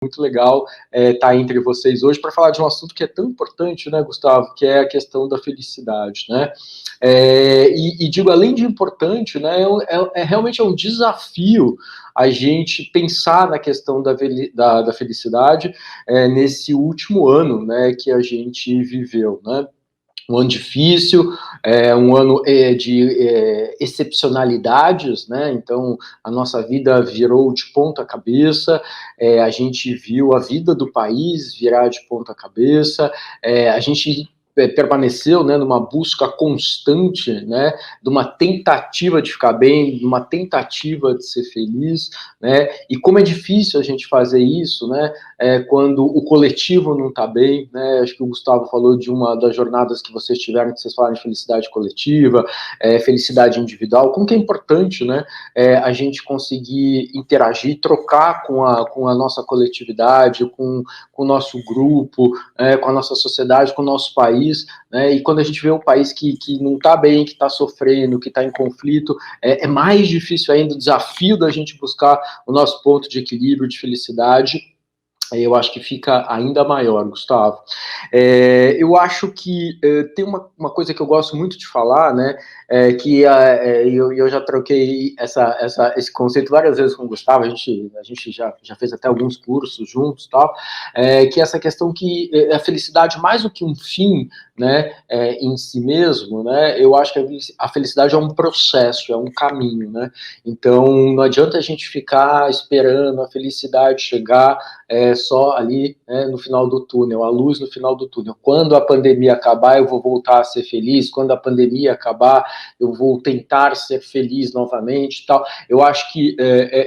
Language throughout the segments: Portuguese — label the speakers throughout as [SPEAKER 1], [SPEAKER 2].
[SPEAKER 1] muito legal estar entre vocês hoje para falar de um assunto que é tão importante, né, Gustavo, que é a questão da felicidade, né? E digo, além de importante, né, realmente um desafio a gente pensar na questão da felicidade nesse último ano, né, que a gente viveu, né? Um ano difícil, um ano de excepcionalidades, né? Então a nossa vida virou de ponta cabeça, a gente viu a vida do país virar de ponta cabeça, a gente permaneceu, né, numa busca constante, né, de uma tentativa de ficar bem, de uma tentativa de ser feliz, né, e como é difícil a gente fazer isso, né, quando o coletivo não está bem, né, acho que o Gustavo falou de uma das jornadas que vocês tiveram, que vocês falaram de felicidade coletiva, felicidade individual, como que é importante, né, a gente conseguir interagir, trocar com a nossa coletividade, com o nosso grupo, com a nossa sociedade, com o nosso país, né, e quando a gente vê um país que não está bem, que está sofrendo, que está em conflito, é mais difícil ainda o desafio da gente buscar o nosso ponto de equilíbrio, de felicidade, eu acho que fica ainda maior, Gustavo. Eu acho que tem uma coisa que eu gosto muito de falar, né, que eu já troquei esse conceito várias vezes com o Gustavo, a gente já fez até alguns cursos juntos, tal, que é essa questão que a felicidade, mais do que um fim, né, em si mesmo, né, eu acho que a felicidade é um processo, é um caminho, né, então não adianta a gente ficar esperando a felicidade chegar só ali, né, no final do túnel, a luz no final do túnel. Quando a pandemia acabar, eu vou voltar a ser feliz. Quando a pandemia acabar, eu vou tentar ser feliz novamente, tal. Eu acho que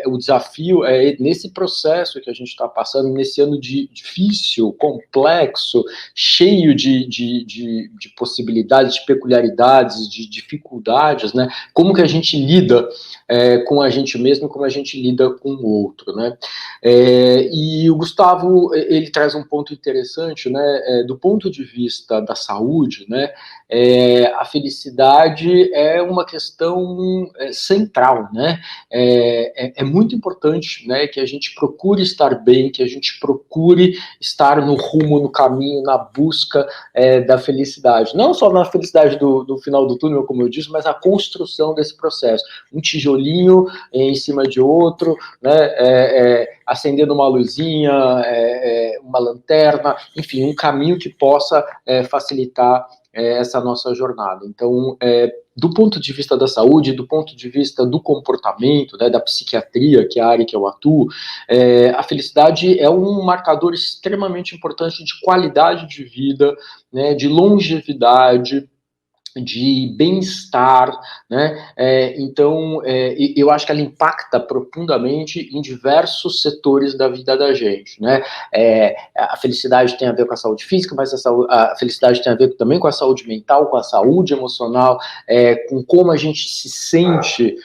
[SPEAKER 1] o desafio é nesse processo que a gente está passando, nesse ano difícil, complexo, cheio de possibilidades, de peculiaridades, de dificuldades, né? Como que a gente lida com a gente mesmo, como a gente lida com o outro, né? E o Gustavo, ele traz um ponto interessante, né, do ponto de vista da saúde, né, a felicidade é uma questão central, né, é muito importante, né, que a gente procure estar bem, que a gente procure estar no rumo, no caminho, na busca da felicidade, não só na felicidade do final do túnel, como eu disse, mas a construção desse processo, um tijolinho em cima de outro, né, acendendo uma luzinha, uma lanterna, enfim, um caminho que possa facilitar essa nossa jornada. Então, do ponto de vista da saúde, do ponto de vista do comportamento, né, da psiquiatria, que é a área que eu atuo, a felicidade é um marcador extremamente importante de qualidade de vida, né, de longevidade, de bem-estar, né? Então, eu acho que ela impacta profundamente em diversos setores da vida da gente, né? A felicidade tem a ver com a saúde física, mas a felicidade tem a ver também com a saúde mental, com a saúde emocional, com como a gente se sente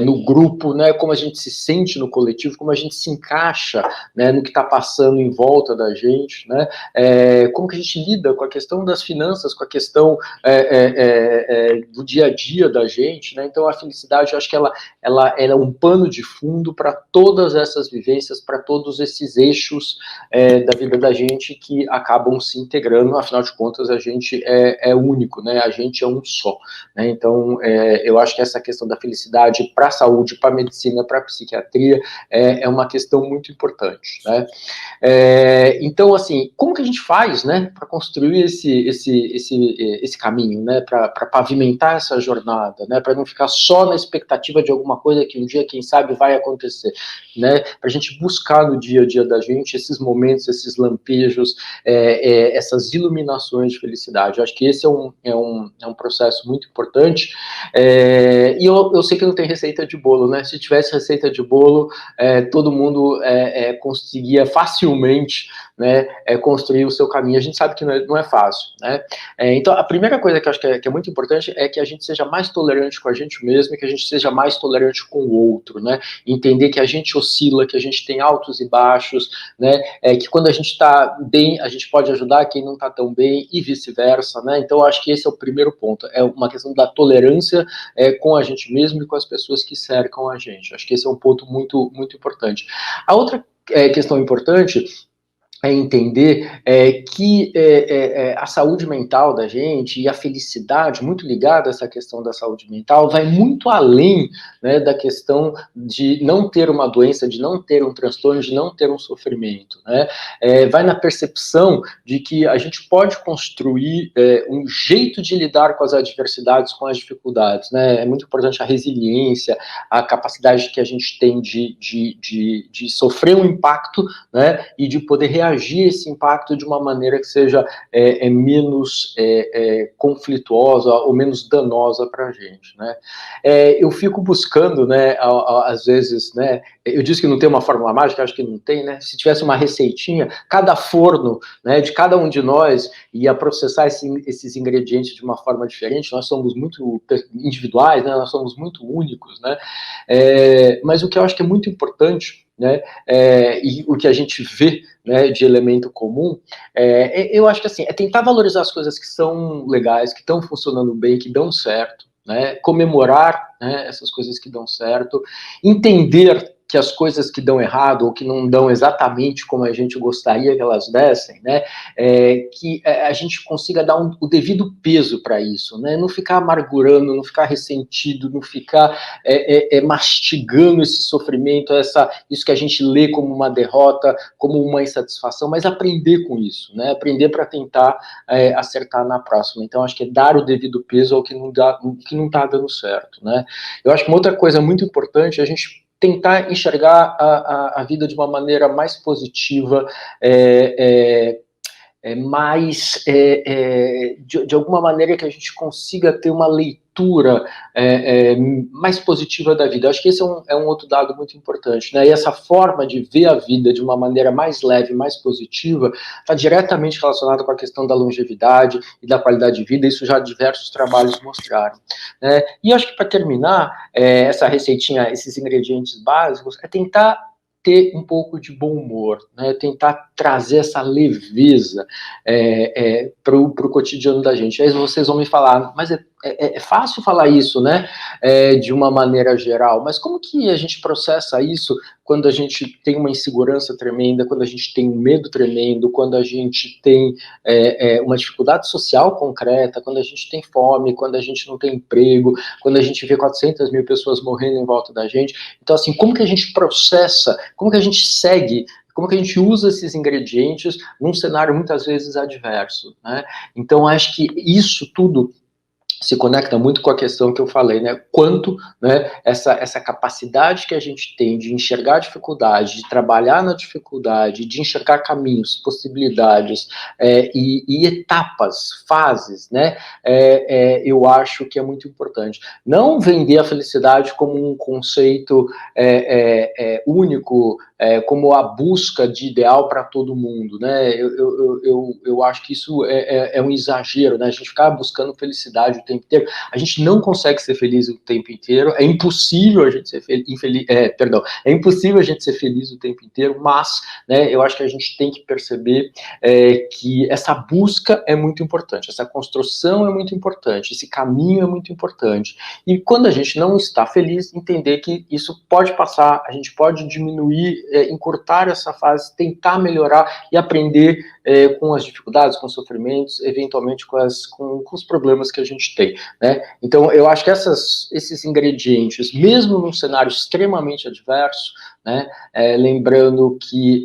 [SPEAKER 1] no grupo, né? Como a gente se sente no coletivo, como a gente se encaixa, né, no que está passando em volta da gente, né? Como que a gente lida com a questão das finanças, com a questão do dia a dia da gente, né? Então a felicidade, eu acho que ela é um pano de fundo para todas essas vivências, para todos esses eixos da vida da gente que acabam se integrando, afinal de contas a gente é único, né? A gente é um só, né? Então eu acho que essa questão da felicidade para a saúde, para a medicina, para a psiquiatria é uma questão muito importante, né? Então, assim, como que a gente faz, né, para construir esse caminho, né, para pavimentar essa jornada, né, para não ficar só na expectativa de alguma coisa que um dia, quem sabe, vai acontecer, né, para a gente buscar no dia a dia da gente esses momentos, esses lampejos, essas iluminações de felicidade. Eu acho que esse é um processo muito importante, e eu sei que não tem receita de bolo, né, se tivesse receita de bolo, todo mundo conseguia facilmente, né, construir o seu caminho. A gente sabe que não é fácil, né? Então, a primeira coisa que eu acho que é muito importante é que a gente seja mais tolerante com a gente mesmo e que a gente seja mais tolerante com o outro, né? Entender que a gente oscila, que a gente tem altos e baixos, né? Que quando a gente está bem, a gente pode ajudar quem não está tão bem e vice-versa, né? Então, eu acho que esse é o primeiro ponto. É uma questão da tolerância com a gente mesmo e com as pessoas que cercam a gente. Acho que esse é um ponto muito, muito importante. A outra questão importante é entender que a saúde mental da gente e a felicidade, muito ligada a essa questão da saúde mental, vai muito além, né, da questão de não ter uma doença, de não ter um transtorno, de não ter um sofrimento, né? Vai na percepção de que a gente pode construir um jeito de lidar com as adversidades, com as dificuldades, né? É muito importante a resiliência, a capacidade que a gente tem de sofrer um impacto, né, e de poder reagir esse impacto de uma maneira que seja menos conflituosa ou menos danosa para a gente, né? Eu fico buscando, né, às vezes, né, eu disse que não tem uma fórmula mágica, acho que não tem, né? Se tivesse uma receitinha, cada forno, né, de cada um de nós ia processar esses ingredientes de uma forma diferente. Nós somos muito individuais, né? Nós somos muito únicos, né? Mas o que eu acho que é muito importante, né, e o que a gente vê, né, de elemento comum, eu acho que assim, é tentar valorizar as coisas que são legais, que estão funcionando bem, que dão certo, né, comemorar, né, essas coisas que dão certo, entender que as coisas que dão errado ou que não dão exatamente como a gente gostaria que elas dessem, né, que a gente consiga dar o devido peso para isso, né, não ficar amargurando, não ficar ressentido, não ficar mastigando esse sofrimento, isso que a gente lê como uma derrota, como uma insatisfação, mas aprender com isso, né, aprender para tentar acertar na próxima. Então, acho que é dar o devido peso ao que não está dando certo, né. Eu acho que uma outra coisa muito importante é a gente tentar enxergar a vida de uma maneira mais positiva, mais, de alguma maneira que a gente consiga ter uma leitura mais positiva da vida. Eu acho que esse é um outro dado muito importante, né? E essa forma de ver a vida de uma maneira mais leve, mais positiva, está diretamente relacionada com a questão da longevidade e da qualidade de vida. Isso já diversos trabalhos mostraram, né? E eu acho que, para terminar, essa receitinha, esses ingredientes básicos, é tentar ter um pouco de bom humor, né? Tentar trazer essa leveza para o cotidiano da gente. Aí vocês vão me falar, mas é fácil falar isso, né? De uma maneira geral, mas como que a gente processa isso quando a gente tem uma insegurança tremenda, quando a gente tem um medo tremendo, quando a gente tem uma dificuldade social concreta, quando a gente tem fome, quando a gente não tem emprego, quando a gente vê 400 mil pessoas morrendo em volta da gente? Então, assim, como que a gente processa, como que a gente segue, como que a gente usa esses ingredientes num cenário muitas vezes adverso, né? Então, acho que isso tudo se conecta muito com a questão que eu falei, né? Quanto, né, essa capacidade que a gente tem de enxergar a dificuldade, de trabalhar na dificuldade, de enxergar caminhos, possibilidades e etapas, fases, né? Eu acho que é muito importante. Não vender a felicidade como um conceito único, como a busca de ideal para todo mundo, né? Eu acho que isso é um exagero, né? A gente ficar buscando felicidade o tempo inteiro, a gente não consegue ser feliz o tempo inteiro, é impossível a gente ser é impossível a gente ser feliz o tempo inteiro, mas, né, eu acho que a gente tem que perceber que essa busca é muito importante, essa construção é muito importante, esse caminho é muito importante, e quando a gente não está feliz, entender que isso pode passar, a gente pode diminuir, encurtar essa fase, tentar melhorar e aprender com as dificuldades, com os sofrimentos, eventualmente com os problemas que a gente tem, né? Então, eu acho que esses ingredientes, mesmo num cenário extremamente adverso, né, lembrando que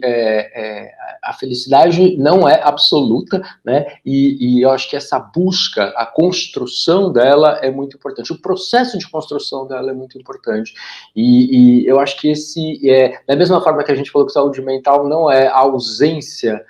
[SPEAKER 1] a felicidade não é absoluta, né, e eu acho que essa busca, a construção dela é muito importante, o processo de construção dela é muito importante, e eu acho que da mesma forma que a gente falou que saúde mental não é a ausência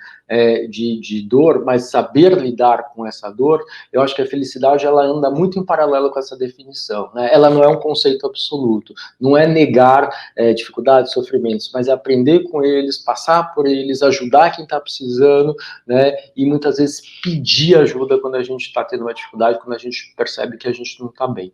[SPEAKER 1] de dor, mas saber lidar com essa dor, eu acho que a felicidade ela anda muito em paralelo com essa definição, né? Ela não é um conceito absoluto, não é negar dificuldades, sofrimentos, mas é aprender com eles, passar por eles, ajudar quem está precisando, né? E muitas vezes pedir ajuda quando a gente está tendo uma dificuldade, quando a gente percebe que a gente não está bem.